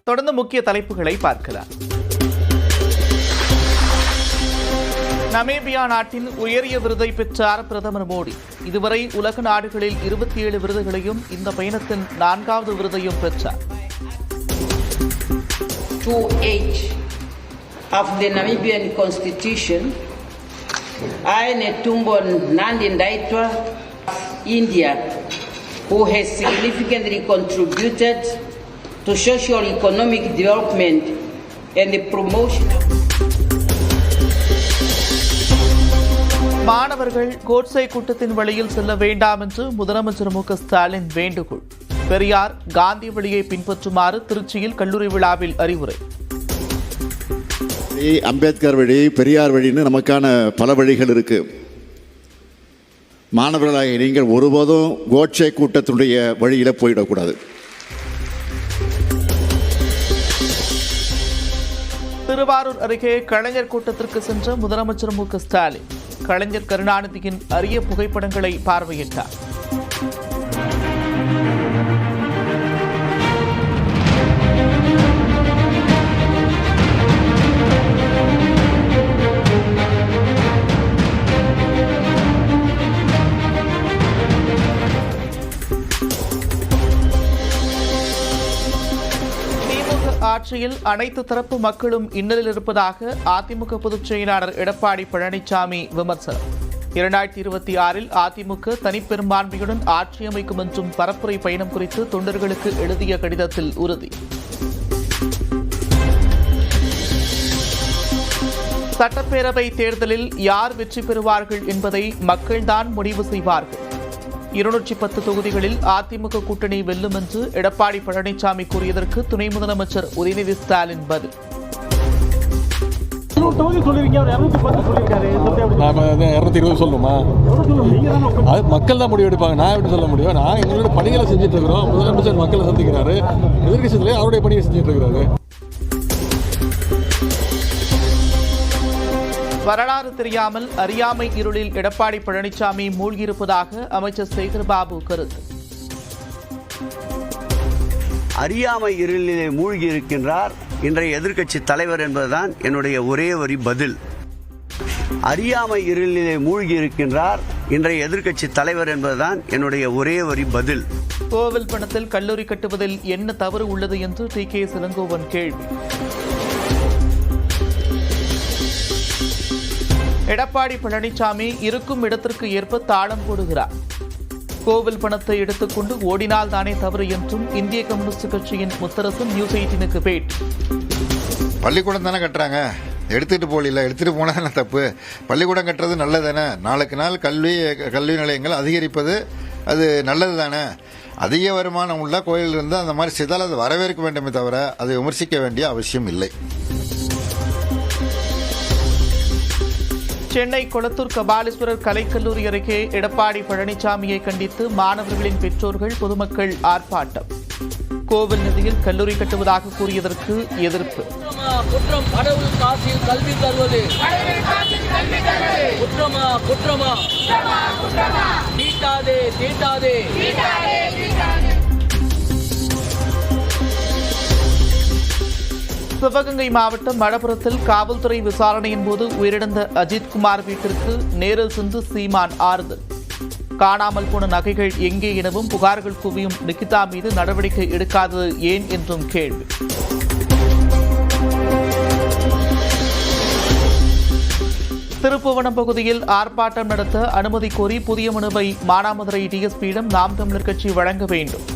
தொடர்ந்து முக்கிய தலைப்புகளை பார்க்கலாம். நமீபியா நாட்டின் உயரிய விருதை பெற்றார் பிரதமர் மோடி. இதுவரை உலக நாடுகளில் 27 விருதுகளையும் இந்த பயணத்தின் 4வது விருதையும் பெற்றார். Of the Namibian Constitution, I, Netumbo Nandi-Ndaitwah, India, who has significantly contributed to socio-economic development and the promotion of மாணவர்கள் கோட்சே கூட்டத்தின் வழியில் செல்ல வேண்டாம் என்று முதலமைச்சர் மு க ஸ்டாலின் வேண்டுகோள். பெரியார் காந்தி வழியை பின்பற்றுமாறு திருச்சியில் கல்லூரி விழாவில் அறிவுரை. அம்பேத்கர் வழி, பெரியார் வழின்னு நமக்கான பல வழிகள் இருக்கு. மாணவர்களாக நீங்கள் ஒருபோதும் கோட்சே கூட்டத்தினுடைய வழியில போயிடக்கூடாது. திருவாரூர் அருகே கலைஞர் கூட்டத்திற்கு சென்ற முதலமைச்சர் மு க ஸ்டாலின் கலைஞர் கருணாநிதியின் அரிய புகைப்படங்களை பார்வையிட்டார். ஆட்சியில் அனைத்து தரப்பு மக்களும் இன்னலில் இருப்பதாக அதிமுக பொதுச் செயலாளர் எடப்பாடி பழனிசாமி விமர்சனம். 2026 அதிமுக தனிப்பெரும்பான்மையுடன் ஆட்சி அமைக்கும் என்றும் பரப்புரை பயணம் குறித்து தொண்டர்களுக்கு எழுதிய கடிதத்தில் உறுதி. சட்டப்பேரவை தேர்தலில் யார் வெற்றி பெறுவார்கள் என்பதை மக்கள்தான் முடிவு செய்வார்கள். 210 தொகுதிகளில் அதிமுக கூட்டணி வெல்லும் என்று எடப்பாடி பழனிசாமி கூறியதற்கு துணை முதலமைச்சர் உதயநிதி ஸ்டாலின் பதில். மக்கள் தான் முடிவு எடுப்பாங்க. நான் எப்படி சொல்ல முடியும்? நான் எங்களோட பணிகளை செஞ்சுட்டு இருக்கிறோம். முதலமைச்சர் மக்களை சந்திக்கிறாரு, எதிர்கட்சிகளே அவருடைய பணியை செஞ்சுட்டு இருக்கிறாரு. வரலாறு தெரியாமல் அறியாமை இருளில் எடப்பாடி பழனிசாமி மூழ்கியிருப்பதாக அமைச்சர் சேகர்பாபு கருத்து. அறியாமை இருளிலே மூழ்கி இருக்கின்றார் இன்றைய எதிர்க்கட்சி தலைவர் என்பதுதான் என்னுடைய ஒரே வரி பதில். அறியாமை இருளிலே மூழ்கி இருக்கின்றார் இன்றைய எதிர்க்கட்சி தலைவர் என்பதுதான் என்னுடைய ஒரே வரி பதில். கோவில் பணத்தில் கல்லூரி கட்டுவதில் என்ன தவறு உள்ளது என்று டி.கே. இளங்கோவன் கேள்வி. எடப்பாடி பழனிசாமி இருக்கும் இடத்திற்கு ஏற்ப தாளம் போடுகிறார். கோவில் பணத்தை எடுத்துக்கொண்டு ஓடினால் தானே தவறு என்றும் இந்திய கம்யூனிஸ்ட் கட்சியின் முத்தரசன் நியூஸ் 18க்கு பேட்டி. பள்ளிக்கூடம் தானே கட்டுறாங்க, எடுத்துட்டு போகல, எடுத்துட்டு போனா தப்பு. பள்ளிக்கூடம் கட்டுறது நல்லது தானே. நாளுக்கு நாள் கல்வி நிலையங்கள் அதிகரிப்பது அது நல்லது தானே. அதிக வருமானம் உள்ள கோயில் இருந்தால் அந்த மாதிரி செய்தால் அது வரவேற்க வேண்டுமே தவிர அதை விமர்சிக்க வேண்டிய அவசியம் இல்லை. சென்னை கொளத்தூர் கபாலீஸ்வரர் கலைக்கல்லூரி அருகே எடப்பாடி பழனிசாமியை கண்டித்து மாணவர்களின் பெற்றோர்கள் பொதுமக்கள் ஆர்ப்பாட்டம். கோவில் நிதியில் கல்லூரி கட்டுவதாக கூறியதற்கு எதிர்ப்பு. குற்றம் கடவுள் காசில் கல்வி தருவது குற்றமா குற்றமா தீட்டாதே தீட்டாதே. சிவகங்கை மாவட்டம் மடப்புரத்தில் காவல்துறை விசாரணையின் போது உயிரிழந்த அஜித்குமார் வீட்டிற்கு நேரில் சென்று சீமான் ஆறுதல். காணாமல் போன நகைகள் எங்கே எனவும் புகார்கள் குவியும் நிகிதா மீது நடவடிக்கை எடுக்காதது ஏன் என்றும் கேள்வி. திருப்புவனம் பகுதியில் ஆர்ப்பாட்டம் நடத்த அனுமதி கோரி புதிய மனுவை மானாமதுரை டிஎஸ்பியிடம் நாம் தமிழர் கட்சி வழங்க வேண்டும்.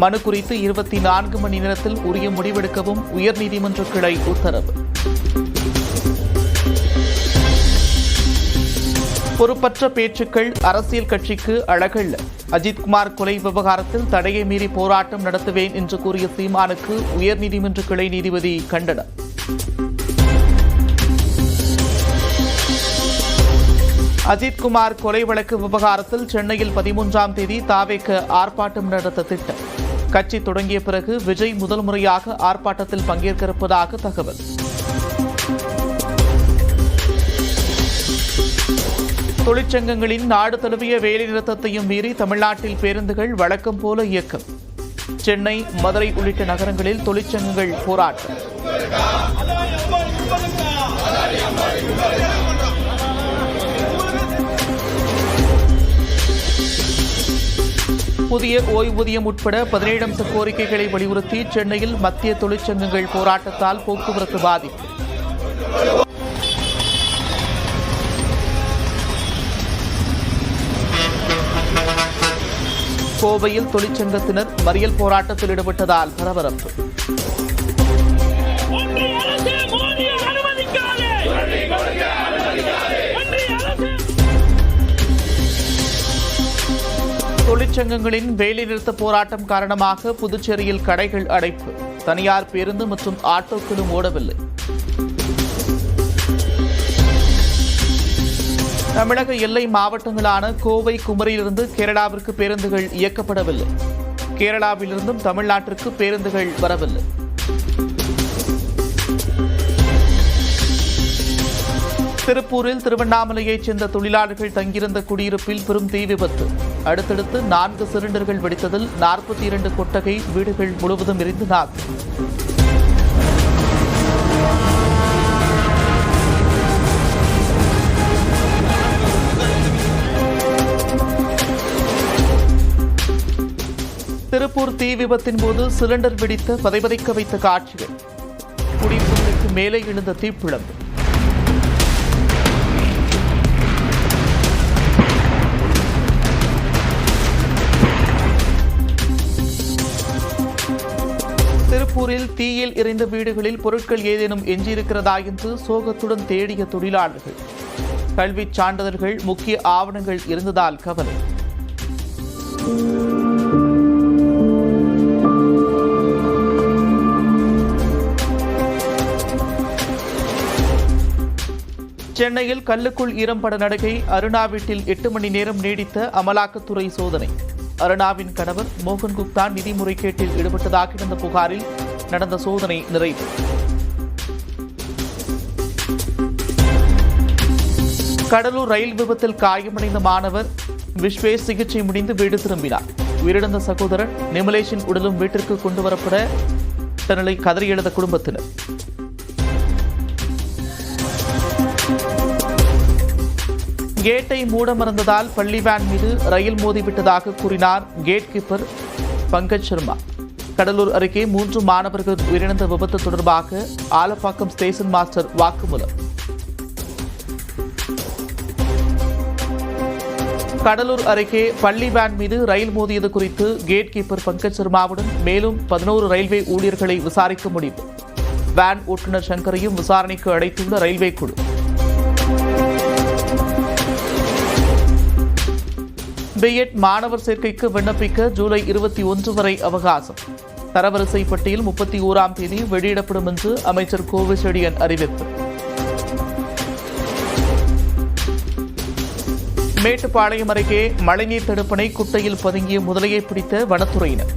மனு குறித்து 24 மணி நேரத்தில் உரிய முடிவெடுக்கவும் உயர்நீதிமன்ற கிளை உத்தரவு. பொறுப்பற்ற பேச்சுக்கள் அரசியல் கட்சிக்கு அழகல்ல. அஜித்குமார் கொலை விவகாரத்தில் தடையை மீறி போராட்டம் நடத்துவேன் என்று கூறிய சீமானுக்கு உயர்நீதிமன்ற கிளை நீதிபதி கண்டனம். அஜித்குமார் கொலை வழக்கு விவகாரத்தில் சென்னையில் 13ஆம் தேதி தாவேக ஆர்ப்பாட்டம் நடத்த திட்டம். கட்சி தொடங்கிய பிறகு விஜய் முதல் முறையாக ஆர்ப்பாட்டத்தில் பங்கேற்க இருப்பதாக தகவல். தொழிற்சங்கங்களின் நாடு தழுவிய வேலைநிறுத்தத்தையும் மீறி தமிழ்நாட்டில் பேருந்துகள் வழக்கம் போல இயக்கம். சென்னை, மதுரை உள்ளிட்ட நகரங்களில் தொழிற்சங்கங்கள் போராட்டம். புதிய ஓய்வூதியம் உட்பட 17 அம்ச கோரிக்கைகளை வலியுறுத்தி சென்னையில் மத்திய தொழிற்சங்கங்கள் போராட்டத்தால் போக்குவரத்து பாதிப்பு. கோவையில் தொழிற்சங்கத்தினர் மறியல் போராட்டத்தில் ஈடுபட்டதால் பரபரப்பு. தொழிற்சங்கங்களின் வேலைநிறுத்த போராட்டம் காரணமாக புதுச்சேரியில் கடைகள் அடைப்பு. தனியார் பேருந்து மற்றும் ஆட்டோக்களும் ஓடவில்லை. தமிழக எல்லை மாவட்டங்களான கோவை, குமரியிலிருந்து கேரளாவிற்கு பேருந்துகள் இயக்கப்படவில்லை. கேரளாவிலிருந்தும் தமிழ்நாட்டிற்கு பேருந்துகள் வரவில்லை. திருப்பூரில் திருவண்ணாமலையைச் சேர்ந்த தொழிலாளர்கள் தங்கியிருந்த குடியிருப்பில் பெரும் தீ விபத்து. அடுத்தடுத்து 4 சிலிண்டர்கள் வெடித்ததில் 42 கொட்டகை வீடுகள் முழுவதும் எரிந்து நாசம். திருப்பூர் தீ விபத்தின் போது சிலிண்டர் வெடித்த பதைபதைக்க வைத்த காட்சிகள். குடியிருப்புகளுக்கு மேலே எழுந்த தீப்பிழம்பு. திருப்பூரில் தீயில் எரிந்த வீடுகளில் பொருட்கள் ஏதேனும் எஞ்சியிருக்கிறதா என்று சோகத்துடன் தேடிய தொழிலாளர்கள். கல்விச் சான்றிதழ்கள், முக்கிய ஆவணங்கள் இருந்ததால் கவலை. சென்னையில் கல்லுக்குள் ஈரம்பட நடிகை அருணா வீட்டில் 8 மணி நேரம் நீடித்த அமலாக்கத்துறை சோதனை. அருணாவின் கணவர் மோகன் குப்தா நிதி முறைகேட்டில் ஈடுபட்டதாக இருந்த புகாரில் நடந்த சோதனை நிறைவு. கடலூர் ரயில் விபத்தில் காயமடைந்த மாணவர் விஸ்வேஷ் சிகிச்சை முடிந்து வீடு திரும்பினார். உயிரிழந்த சகோதரர் நிமலேஷின் உடலும் வீட்டிற்கு கொண்டுவரப்பட நிலை கதறி எழுத குடும்பத்தினர். கேட்டை மூட மறந்ததால் பள்ளி வேன் மீது ரயில் மோதிவிட்டதாக கூறினார் கேட் கீப்பர் பங்கஜ் சர்மா. கடலூர் அருகே 3 மாணவர்கள் உயிரிழந்த விபத்து தொடர்பாக ஆலப்பாக்கம் ஸ்டேஷன் மாஸ்டர் வாக்குமூலம். கடலூர் அருகே பள்ளி வேன் மீது ரயில் மோதியது குறித்து கேட் கீப்பர் பங்கஜ் சர்மாவுடன் மேலும் 11 ரயில்வே ஊழியர்களை விசாரிக்க முடிவு. வேன் ஓட்டுநர் சங்கரையும் விசாரணைக்கு அழைத்துள்ள ரயில்வே குழு. பிஎட் மாணவர் சேர்க்கைக்கு விண்ணப்பிக்க ஜூலை 21 வரை அவகாசம். தரவரிசை பட்டியல் 31ஆம் தேதி வெளியிடப்படும் என்று அமைச்சர் கோவிச்செழியன் அறிவிப்பு. மேட்டுப்பாளையம் அருகே மழைநீர் தடுப்பணை குட்டையில் பதுங்கிய முதலையை பிடித்த வனத்துறையினர்.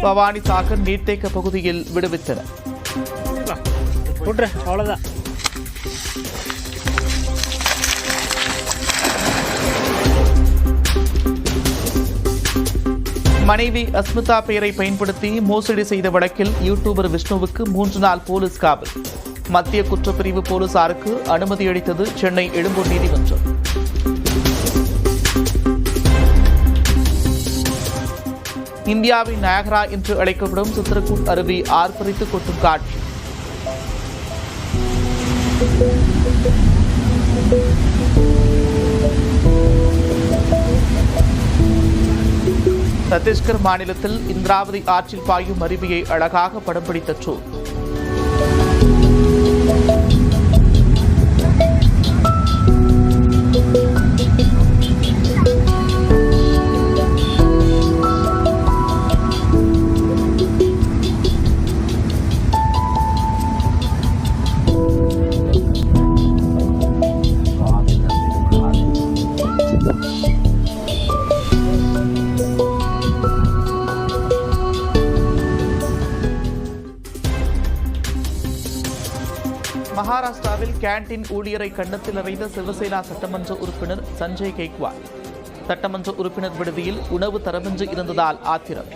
பவானி சாகர் நீர்த்தேக்க பகுதியில் விடுவித்தனர். மனைவி அஸ்மிதா பெயரை பயன்படுத்தி மோசடி செய்த வழக்கில் யூடியூபர் விஷ்ணுவுக்கு 3 நாள் போலீஸ் காவல். மத்திய குற்றப்பிரிவு போலீசாருக்கு அனுமதி அளித்தது சென்னை எழும்பூர் நீதிமன்றம். இந்தியாவின் நயாகரா என்று அழைக்கப்படும் சித்திரகூட் அருவி ஆர்ப்பரித்து கொட்டும் காட்சி. சத்தீஸ்கர் மாநிலத்தில் இந்திராவதி ஆற்றில் பாயும் அருவியை அழகாக படம் பிடித்த ட்ரோன். மகாராஷ்டிராவில் கேண்டீன் ஊழியரை கன்னத்தில் அறைந்த சிவசேனா சட்டமன்ற உறுப்பினர் சஞ்சய் கெய்க்வால். சட்டமன்ற உறுப்பினர் விடுதியில் உணவு தரமின்றி இருந்ததால் ஆத்திரம்.